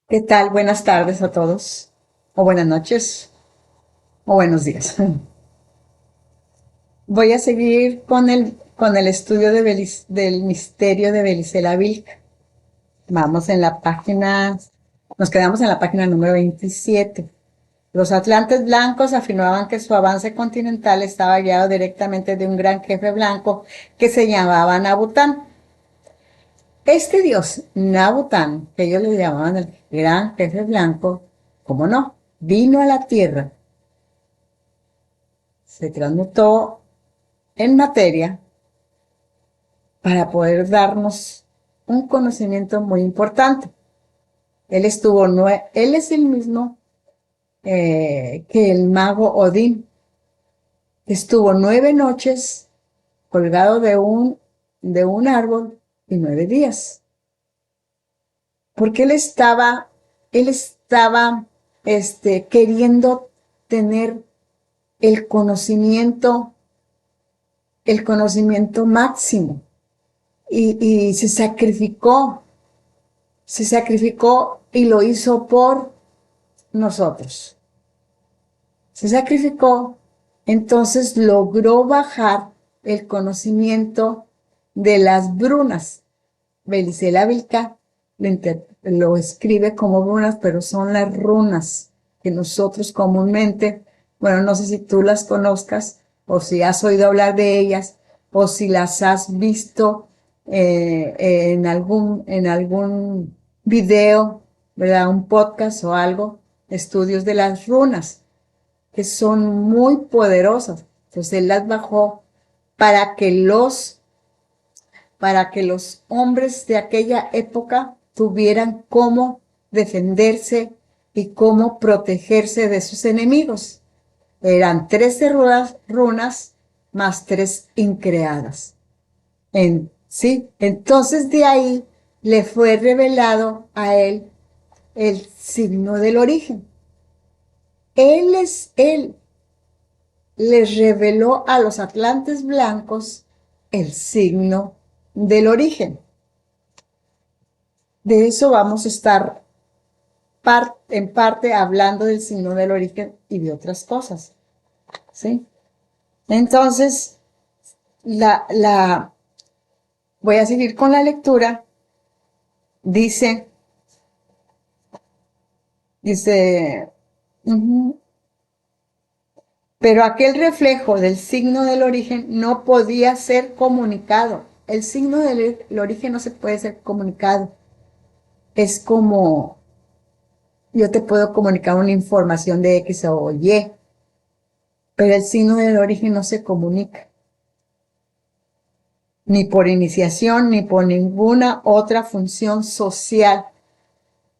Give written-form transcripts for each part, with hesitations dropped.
¿Qué tal? Buenas tardes a todos, o buenas noches, o buenos días. Voy a seguir con el estudio del misterio de Belisela Vilca. Vamos en la página, nos quedamos en la página número 27. Los atlantes blancos afirmaban que su avance continental estaba guiado directamente de un gran jefe blanco que se llamaba Nabután. Este dios, Nabután, que ellos le llamaban el gran jefe blanco, ¿cómo no? Vino a la tierra, se transmutó en materia para poder darnos un conocimiento muy importante. Él es el mismo que el mago Odín. Estuvo 9 noches colgado de un árbol y 9 días. Porque él estaba queriendo tener el conocimiento, el conocimiento máximo. Y se sacrificó y lo hizo por nosotros. Se sacrificó, entonces logró bajar el conocimiento de las brunas. Belisela Vilca lo escribe como brunas, pero son las runas que nosotros comúnmente, bueno, no sé si tú las conozcas o si has oído hablar de ellas o si las has visto en algún video, ¿verdad? Un podcast o algo, estudios de las runas, que son muy poderosas. Entonces él las bajó para que los para que los hombres de aquella época tuvieran cómo defenderse y cómo protegerse de sus enemigos. Eran 13 runas más 3 increadas. Sí, entonces de ahí le fue revelado a él el signo del origen. Él les reveló a los atlantes blancos el signo del origen. De eso vamos a estar en parte hablando del signo del origen y de otras cosas, ¿sí? Entonces, voy a seguir con la lectura. Dice, dice, pero aquel reflejo del signo del origen no podía ser comunicado. El signo del origen no se puede ser comunicado. Es como yo te puedo comunicar una información de X o Y, pero el signo del origen no se comunica, ni por iniciación, ni por ninguna otra función social.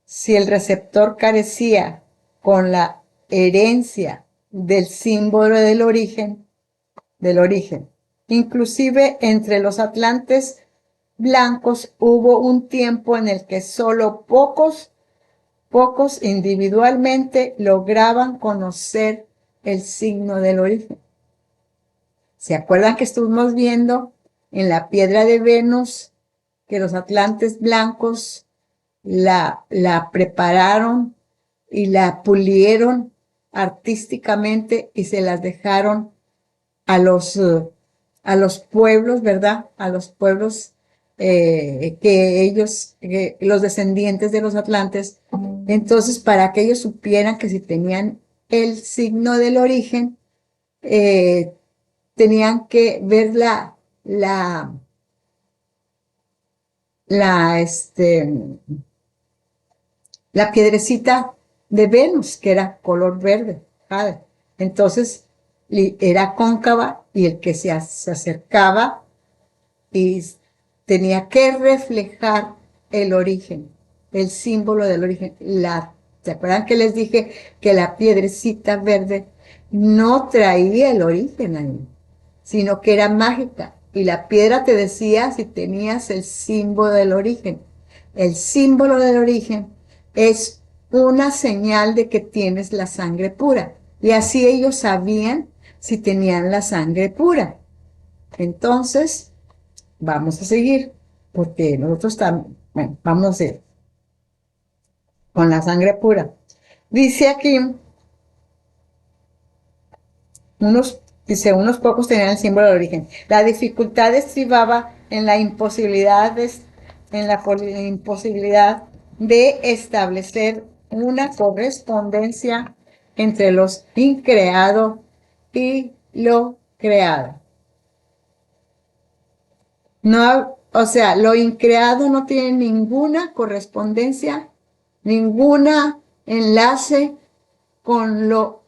Si el receptor carecía con la herencia del símbolo del origen. Inclusive entre los atlantes blancos hubo un tiempo en el que solo pocos individualmente lograban conocer el signo del origen. ¿Se acuerdan que estuvimos viendo en la piedra de Venus que los atlantes blancos la prepararon y la pulieron artísticamente y se las dejaron a los pueblos, ¿verdad? A los pueblos los descendientes de los atlantes. Entonces, para que ellos supieran que si tenían el signo del origen, tenían que ver la, la, este, la piedrecita de Venus, que era color verde, jade. Entonces, era cóncava y el que se acercaba y tenía que reflejar el origen, el símbolo del origen. ¿Se acuerdan que les dije que la piedrecita verde no traía el origen ahí, sino que era mágica? Y la piedra te decía si tenías el símbolo del origen. El símbolo del origen es una señal de que tienes la sangre pura. Y así ellos sabían si tenían la sangre pura. Entonces, vamos a seguir, porque nosotros también, bueno, vamos a hacer. con la sangre pura. Dice aquí, unos pocos tenían el símbolo de origen. La dificultad estribaba en la imposibilidad de establecer una correspondencia entre los increado y lo creado. No, o sea, lo increado no tiene ninguna correspondencia, ninguna enlace con lo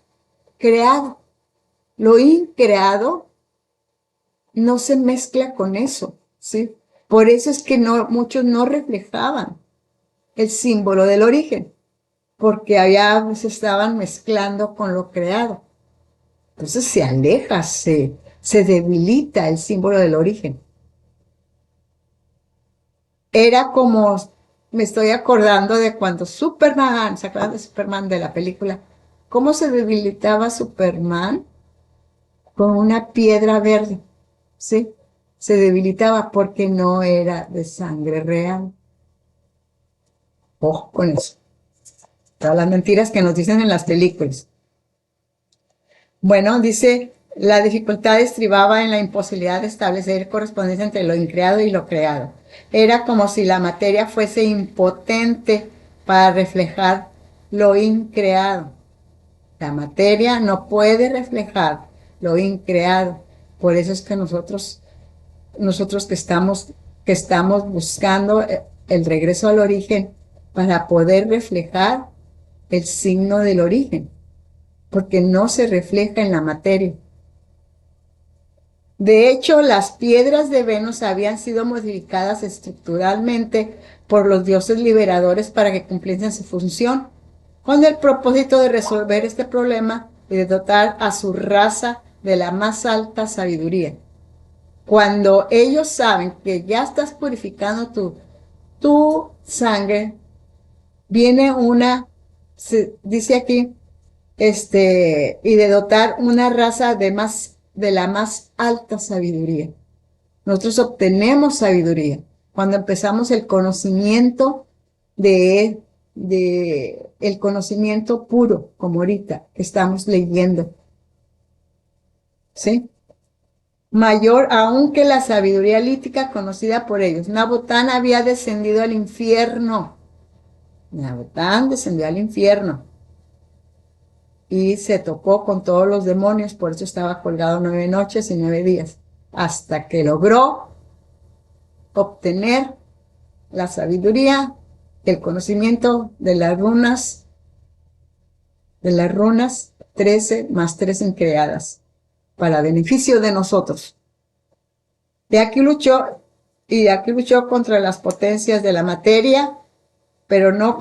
creado. Lo increado no se mezcla con eso, ¿sí? Por eso es que muchos no reflejaban el símbolo del origen, porque allá se estaban mezclando con lo creado. Entonces se aleja, se debilita el símbolo del origen. Era como, me estoy acordando de cuando Superman, ¿se acuerdan de Superman de la película? ¿Cómo se debilitaba Superman? Con una piedra verde, ¿sí? Se debilitaba porque no era de sangre real. Ojo con eso. Todas las mentiras que nos dicen en las películas. Bueno, dice, la dificultad estribaba en la imposibilidad de establecer correspondencia entre lo increado y lo creado. Era como si la materia fuese impotente para reflejar lo increado. La materia no puede reflejar lo increado. Por eso es que nosotros que estamos buscando el regreso al origen para poder reflejar el signo del origen, porque no se refleja en la materia. De hecho, las piedras de Venus habían sido modificadas estructuralmente por los dioses liberadores para que cumpliesen su función, con el propósito de resolver este problema y de dotar a su raza de la más alta sabiduría. Cuando ellos saben que ya estás purificando tu sangre, viene dice aquí, y de dotar una raza de la más alta sabiduría. Nosotros obtenemos sabiduría cuando empezamos el conocimiento el conocimiento puro, como ahorita que estamos leyendo. ¿Sí? Mayor aún que la sabiduría lítica conocida por ellos. Nabotán había descendido al infierno. Nabotán descendió al infierno y se topó con todos los demonios, por eso estaba colgado 9 noches y 9 días, hasta que logró obtener la sabiduría, el conocimiento de las runas 13 más 3 creadas, para beneficio de nosotros. De aquí luchó contra las potencias de la materia, pero no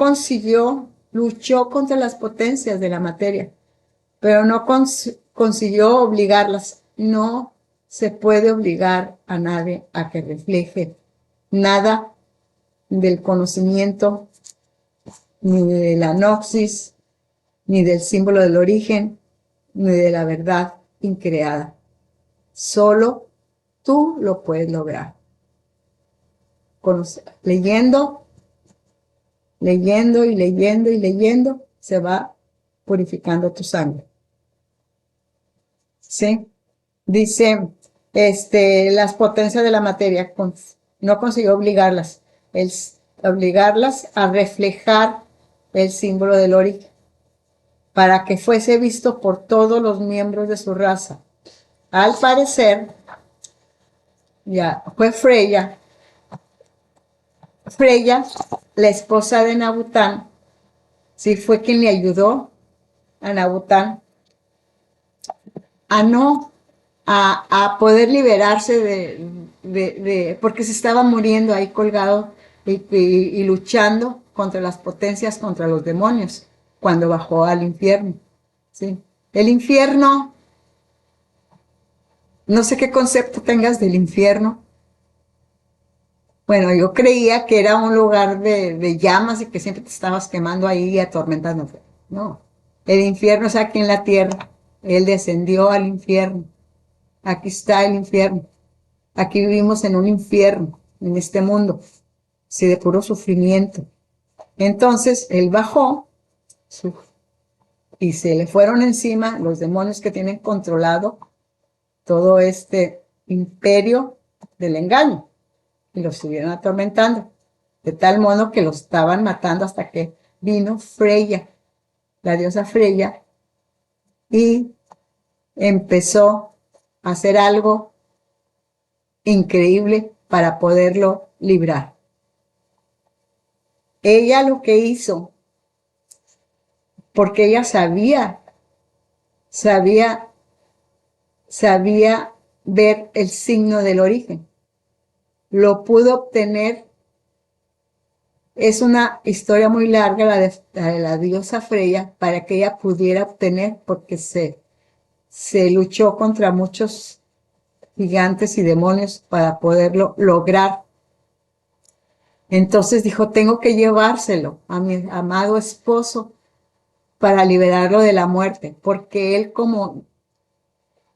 luchó contra las potencias de la materia, pero no consiguió obligarlas. No se puede obligar a nadie a que refleje nada del conocimiento, ni de la noxis, ni del símbolo del origen, ni de la verdad increada. Solo tú lo puedes lograr. Leyendo y leyendo y leyendo, se va purificando tu sangre. ¿Sí? Dice, las potencias de la materia, no consiguió obligarlas a reflejar el símbolo del origen, para que fuese visto por todos los miembros de su raza. Al parecer, ya fue Freya, la esposa de Nabotán, sí fue quien le ayudó a Nabotán a poder liberarse porque se estaba muriendo ahí colgado y luchando contra las potencias, contra los demonios, cuando bajó al infierno. ¿Sí? El infierno, no sé qué concepto tengas del infierno. Bueno, yo creía que era un lugar de llamas y que siempre te estabas quemando ahí y atormentándote. No, el infierno es aquí en la tierra. Él descendió al infierno. Aquí está el infierno. Aquí vivimos en un infierno, en este mundo, sí, de puro sufrimiento. Entonces él bajó y se le fueron encima los demonios que tienen controlado todo este imperio del engaño y los estuvieron atormentando, de tal modo que los estaban matando hasta que vino Freya, la diosa Freya, y empezó a hacer algo increíble para poderlo librar. Ella lo que hizo, porque ella sabía ver el signo del origen. Lo pudo obtener. Es una historia muy larga la de la diosa Freya para que ella pudiera obtener, porque se luchó contra muchos gigantes y demonios para poderlo lograr. Entonces dijo, tengo que llevárselo a mi amado esposo para liberarlo de la muerte, porque él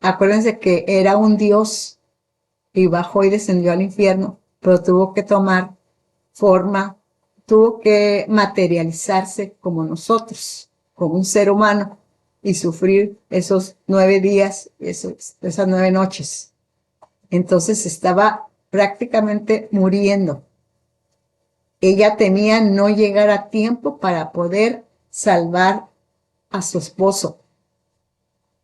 acuérdense que era un dios y bajó y descendió al infierno, pero tuvo que tomar forma, tuvo que materializarse como nosotros, como un ser humano, y sufrir esos 9 días, esas 9 noches. Entonces estaba prácticamente muriendo. Ella temía no llegar a tiempo para poder salvar a su esposo.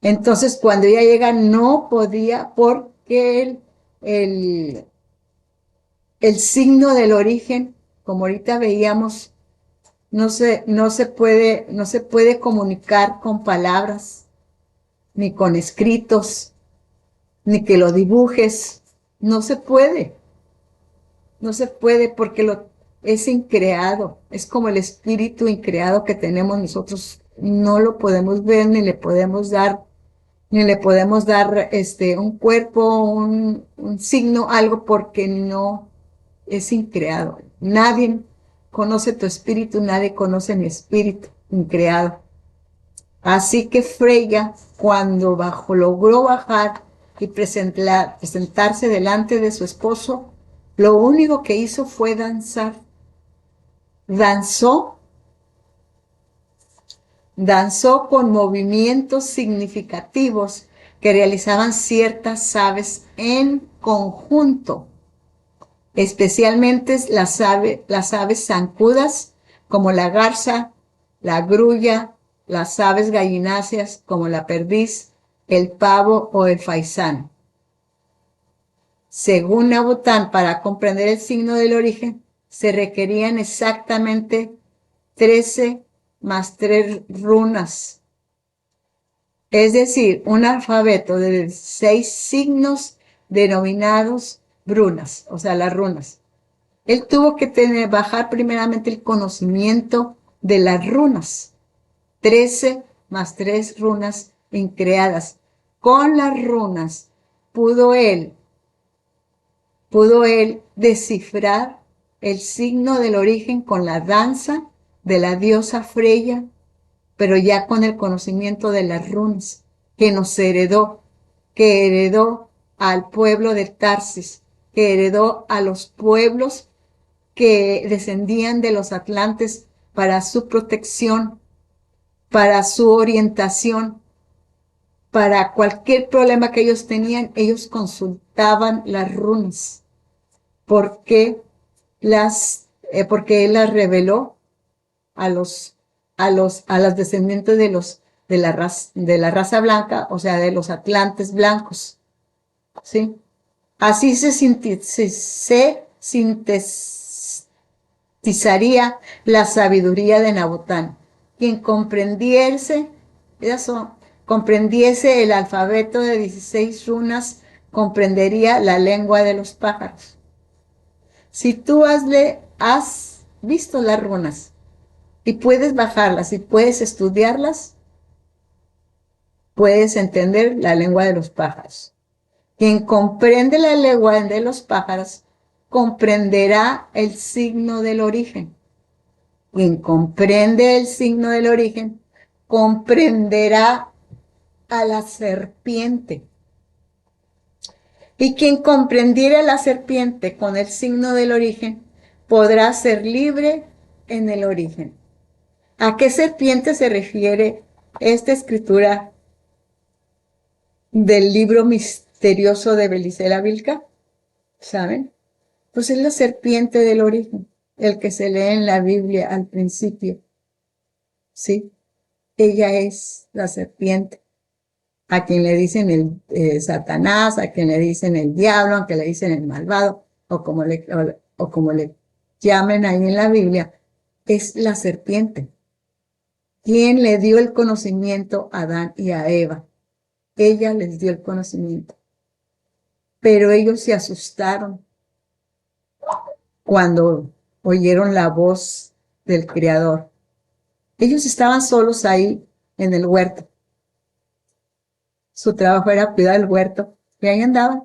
Entonces, cuando ella llega, no podía, porque el signo del origen, como ahorita veíamos, no se puede comunicar con palabras, ni con escritos, ni que lo dibujes. No se puede porque es increado, es como el espíritu increado que tenemos nosotros. No lo podemos ver, ni le podemos dar un cuerpo, un signo, algo, porque no es increado. Nadie conoce tu espíritu, nadie conoce mi espíritu increado. Así que Freya, cuando logró bajar y presentarse delante de su esposo, lo único que hizo fue danzar. Danzó con movimientos significativos que realizaban ciertas aves en conjunto, especialmente las aves zancudas como la garza, la grulla, las aves gallináceas como la perdiz, el pavo o el faisán. Según Nabotán, para comprender el signo del origen, se requerían exactamente 13 más 3 runas, es decir, un alfabeto de 6 signos denominados brunas, o sea, las runas. Él tuvo que bajar primeramente el conocimiento de las runas, 13 más 3 runas increadas. Con las runas pudo él descifrar el signo del origen con la danza de la diosa Freya, pero ya con el conocimiento de las runas que heredó al pueblo de Tarsis, que heredó a los pueblos que descendían de los atlantes para su protección, para su orientación, para cualquier problema que ellos tenían. Ellos consultaban las runas, porque él las reveló a los descendientes de la raza blanca, o sea, de los atlantes blancos, ¿sí? Así se sintetizaría la sabiduría de Nabotán. Quien comprendiese el alfabeto de 16 runas, comprendería la lengua de los pájaros. Si tú has visto las runas y puedes bajarlas y puedes estudiarlas, puedes entender la lengua de los pájaros. Quien comprende la lengua de los pájaros comprenderá el signo del origen. Quien comprende el signo del origen comprenderá a la serpiente. Y quien comprendiera la serpiente con el signo del origen podrá ser libre en el origen. ¿A qué serpiente se refiere esta escritura del libro misterioso de Belisela Vilca? ¿Saben? Pues es la serpiente del origen, el que se lee en la Biblia al principio. ¿Sí? Ella es la serpiente, a quien le dicen el Satanás, a quien le dicen el diablo, a quien le dicen el malvado, o como le llamen ahí en la Biblia, es la serpiente. ¿Quién le dio el conocimiento a Adán y a Eva? Ella les dio el conocimiento. Pero ellos se asustaron cuando oyeron la voz del Creador. Ellos estaban solos ahí en el huerto. Su trabajo era cuidar el huerto. Y ahí andaban.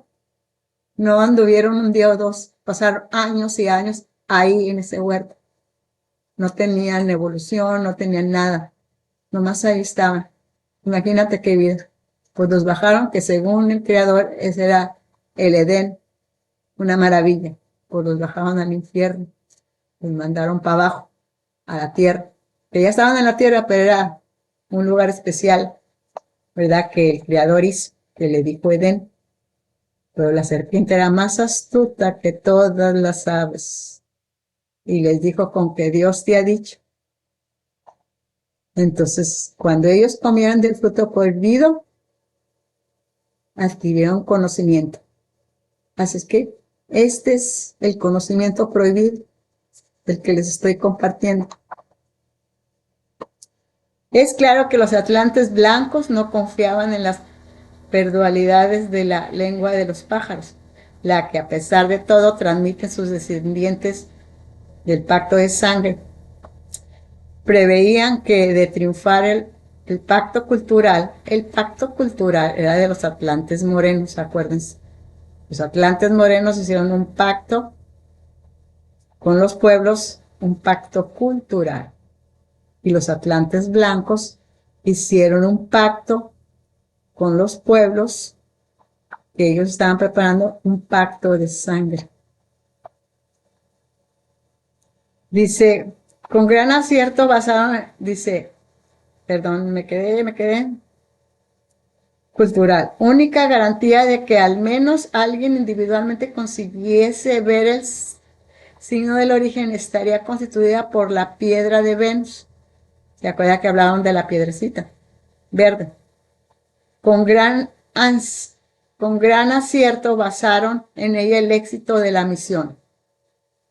No anduvieron un día o dos. Pasaron años y años ahí en ese huerto. No tenían evolución, no tenían nada. Nomás ahí estaban. Imagínate qué vida. Pues los bajaron, que según el Creador, ese era el Edén, una maravilla. Pues los bajaron al infierno. Los mandaron para abajo, a la tierra. Que ya estaban en la tierra, pero era un lugar especial, ¿verdad? Que el Creador hizo, que le dijo Edén. Pero la serpiente era más astuta que todas las aves. Y les dijo, con que Dios te ha dicho. Entonces, cuando ellos comieron del fruto prohibido, adquirieron conocimiento. Así es que este es el conocimiento prohibido del que les estoy compartiendo. Es claro que los atlantes blancos no confiaban en las perdualidades de la lengua de los pájaros, la que a pesar de todo transmiten sus descendientes del pacto de sangre. Preveían que de triunfar el pacto cultural era de los atlantes morenos, acuérdense. Los atlantes morenos hicieron un pacto con los pueblos, un pacto cultural. Y los atlantes blancos hicieron un pacto con los pueblos, que ellos estaban preparando un pacto de sangre. Dice, con gran acierto basaron, dice, perdón, me quedé. Cultural. Única garantía de que al menos alguien individualmente consiguiese ver el signo del origen estaría constituida por la piedra de Venus. ¿Se acuerda que hablaban de la piedrecita verde? Con gran acierto basaron en ella el éxito de la misión.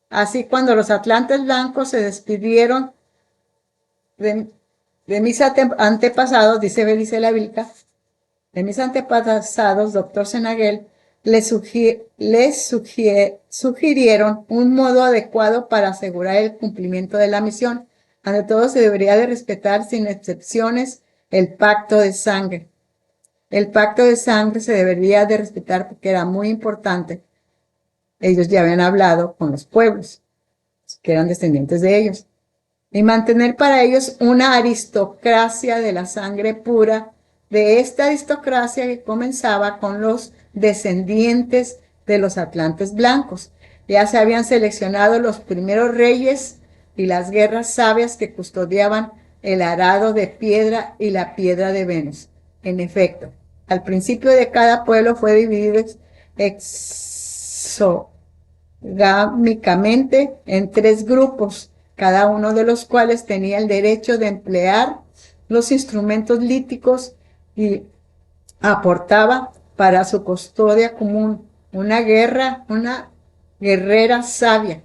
Así, cuando los atlantes blancos se despidieron de mis antepasados, dice Belisela Vilca, de mis antepasados, doctor Senaguel, les sugirieron un modo adecuado para asegurar el cumplimiento de la misión. Ante todo, se debería de respetar sin excepciones el pacto de sangre. El pacto de sangre se debería de respetar porque era muy importante. Ellos ya habían hablado con los pueblos, que eran descendientes de ellos. Y mantener para ellos una aristocracia de la sangre pura, de esta aristocracia que comenzaba con los descendientes de los atlantes blancos. Ya se habían seleccionado los primeros reyes y las guerras sabias que custodiaban el arado de piedra y la piedra de Venus. En efecto, al principio de cada pueblo fue dividido exogámicamente en 3 grupos, cada uno de los cuales tenía el derecho de emplear los instrumentos líticos y aportaba para su custodia común una guerrera sabia.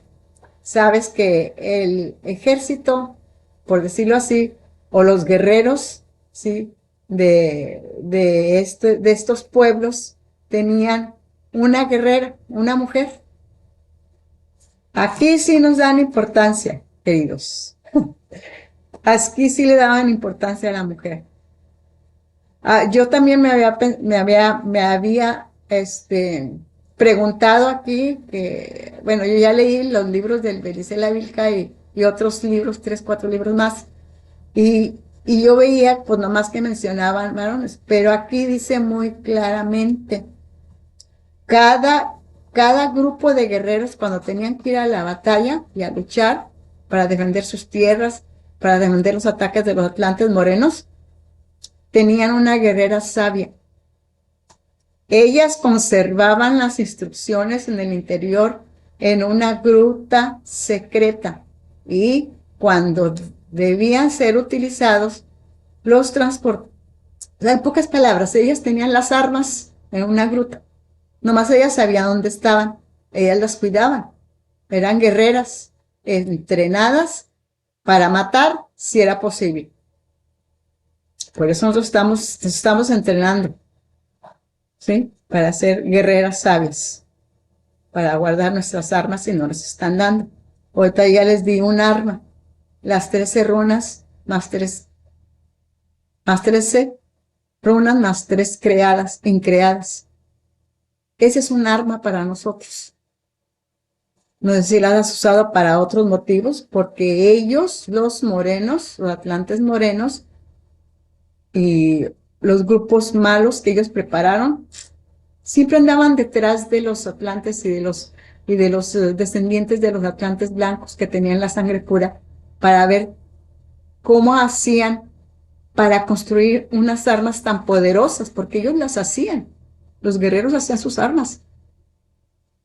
Sabes que el ejército, por decirlo así, o los guerreros, ¿sí?, de estos pueblos tenían una guerrera, una mujer. Aquí sí nos dan importancia, queridos. Aquí sí le daban importancia a la mujer. Yo también me había preguntado aquí, que, bueno, yo ya leí los libros del Belisela Vilca y otros libros, 3, 4 libros más, y yo veía, pues nomás que mencionaban varones, pero aquí dice muy claramente, cada grupo de guerreros cuando tenían que ir a la batalla y a luchar, para defender sus tierras, para defender los ataques de los atlantes morenos, tenían una guerrera sabia. Ellas conservaban las instrucciones en el interior en una gruta secreta y cuando debían ser utilizados, los transportaban. En pocas palabras, ellas tenían las armas en una gruta. Nomás ellas sabían dónde estaban. Ellas las cuidaban. Eran guerreras entrenadas para matar si era posible. Por eso nosotros estamos entrenando, ¿sí? Para ser guerreras sabias, para guardar nuestras armas si no nos están dando. Ahorita ya les di un arma, las 13 runas más 13 runas más 3 creadas, increadas. Ese es un arma para nosotros. No sé si las has usado para otros motivos, porque ellos, los morenos, los atlantes morenos, y los grupos malos que ellos prepararon, siempre andaban detrás de los atlantes y de los descendientes de los atlantes blancos que tenían la sangre pura, para ver cómo hacían para construir unas armas tan poderosas, porque ellos las hacían. Los guerreros hacían sus armas,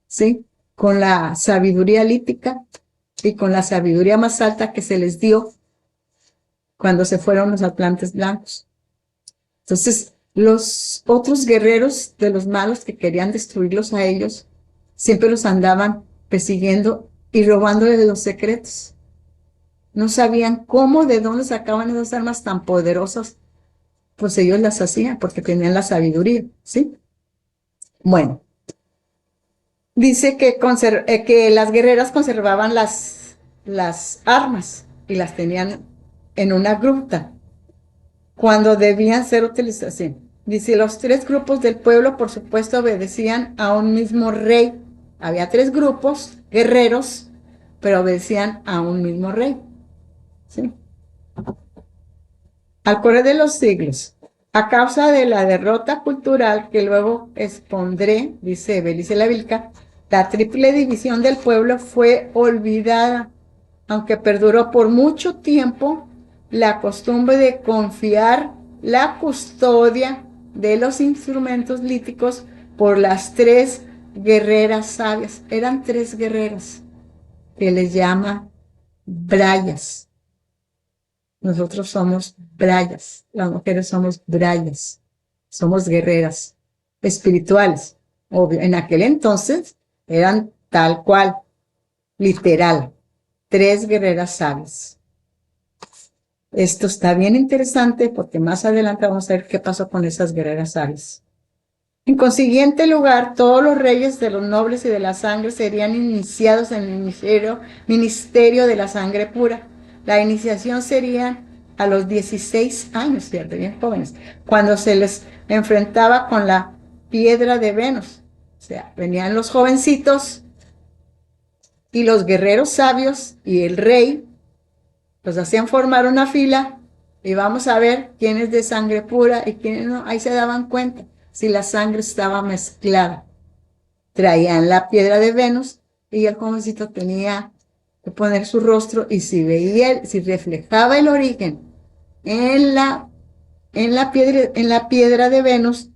¿sí? Con la sabiduría lítica y con la sabiduría más alta que se les dio cuando se fueron los atlantes blancos. Entonces, los otros guerreros de los malos que querían destruirlos a ellos, siempre los andaban persiguiendo y robándoles los secretos. No sabían cómo, de dónde sacaban esas armas tan poderosas, pues ellos las hacían porque tenían la sabiduría, ¿sí? Bueno, dice que las guerreras conservaban las armas y las tenían en una gruta cuando debían ser utilizadas. Sí. Dice, los 3 grupos del pueblo, por supuesto, obedecían a un mismo rey. Había 3 grupos guerreros, pero obedecían a un mismo rey. ¿Sí? Al correr de los siglos, a causa de la derrota cultural que luego expondré, dice Belice la Vilca, la triple división del pueblo fue olvidada, aunque perduró por mucho tiempo la costumbre de confiar la custodia de los instrumentos líticos por las 3 guerreras sabias. Eran 3 guerreras que les llama brayas. Nosotros somos brayas, las mujeres somos brayas, somos guerreras espirituales. Obvio, en aquel entonces eran tal cual, literal, 3 guerreras sabias. Esto está bien interesante porque más adelante vamos a ver qué pasó con esas guerreras sabias. En consiguiente lugar, todos los reyes de los nobles y de la sangre serían iniciados en el ministerio de la sangre pura. La iniciación sería a los 16 años, ¿cierto? Bien jóvenes, cuando se les enfrentaba con la piedra de Venus. O sea, venían los jovencitos y los guerreros sabios y el rey los hacían formar una fila y vamos a ver quién es de sangre pura y quién no. Ahí se daban cuenta si la sangre estaba mezclada. Traían la piedra de Venus y el jovencito tenía que poner su rostro y si veía, si reflejaba el origen en la piedra de Venus,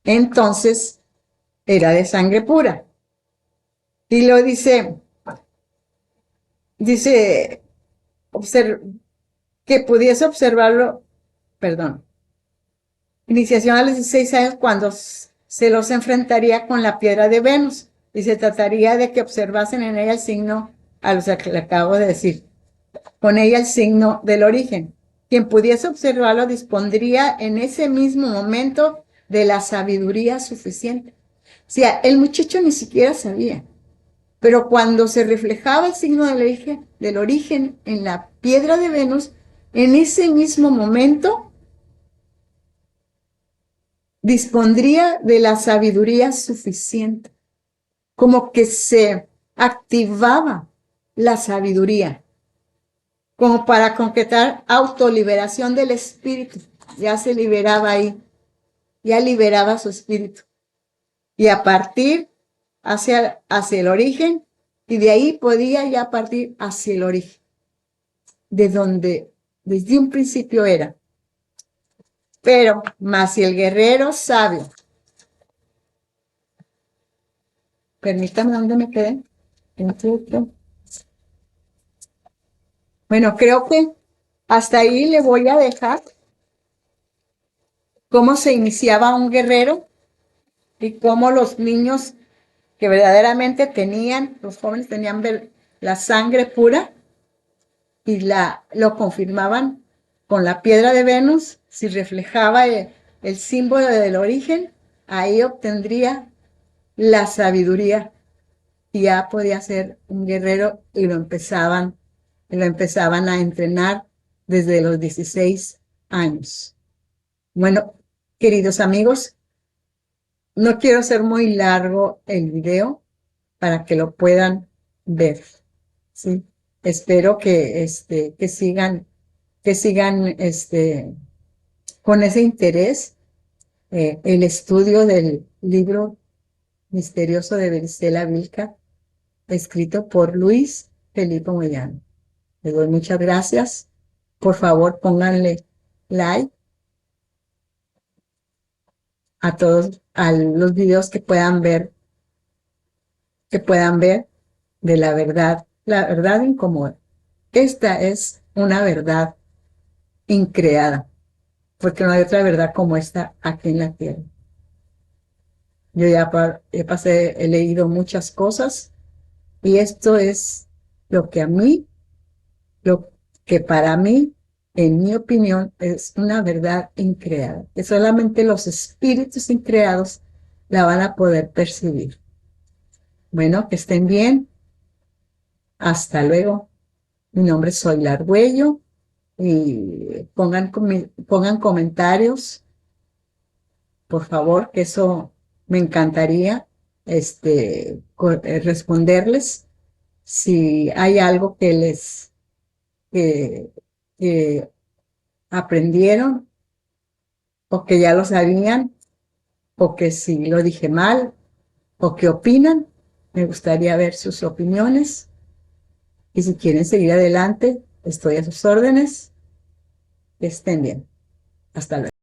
entonces era de sangre pura. Y lo dice que pudiese observarlo, perdón, iniciación a los 16 años cuando se los enfrentaría con la piedra de Venus y se trataría de que observasen en ella el signo, a lo que le acabo de decir, con ella el signo del origen. Quien pudiese observarlo dispondría en ese mismo momento de la sabiduría suficiente. O sea, el muchacho ni siquiera sabía, pero cuando se reflejaba el signo del origen en la piedra de Venus, en ese mismo momento dispondría de la sabiduría suficiente, como que se activaba la sabiduría, como para concretar autoliberación del espíritu. Ya se liberaba ahí, ya liberaba su espíritu. Y a partir hacia el origen, Y de ahí podía ya partir hacia el origen, de donde desde un principio era. Pero, más si el guerrero sabio, permítame, ¿dónde me quedé? Bueno, creo que hasta ahí le voy a dejar cómo se iniciaba un guerrero y cómo los niños que verdaderamente tenían, los jóvenes tenían la sangre pura y lo confirmaban con la piedra de Venus, si reflejaba el símbolo del origen, ahí obtendría la sabiduría y ya podía ser un guerrero y lo empezaban a entrenar desde los 16 años. Bueno, queridos amigos, no quiero hacer muy largo el video para que lo puedan ver, ¿sí? Espero que sigan, con ese interés el estudio del libro misterioso de Bericela Vilca, escrito por Luis Felipe Moyano. Les doy muchas gracias. Por favor, pónganle like a todos, a los videos que puedan ver de la verdad incómoda. Esta es una verdad increada, porque no hay otra verdad como esta aquí en la tierra. Yo ya he leído muchas cosas y esto es lo que lo que para mí, en mi opinión, es una verdad increada, que solamente los espíritus increados la van a poder percibir. Bueno, que estén bien. Hasta luego. Mi nombre es Soy Argüello y pongan comentarios, por favor, que eso me encantaría responderles. Si hay algo que, que aprendieron o que ya lo sabían o que si lo dije mal o que opinan, me gustaría ver sus opiniones. Y si quieren seguir adelante, estoy a sus órdenes. Que estén bien. Hasta luego.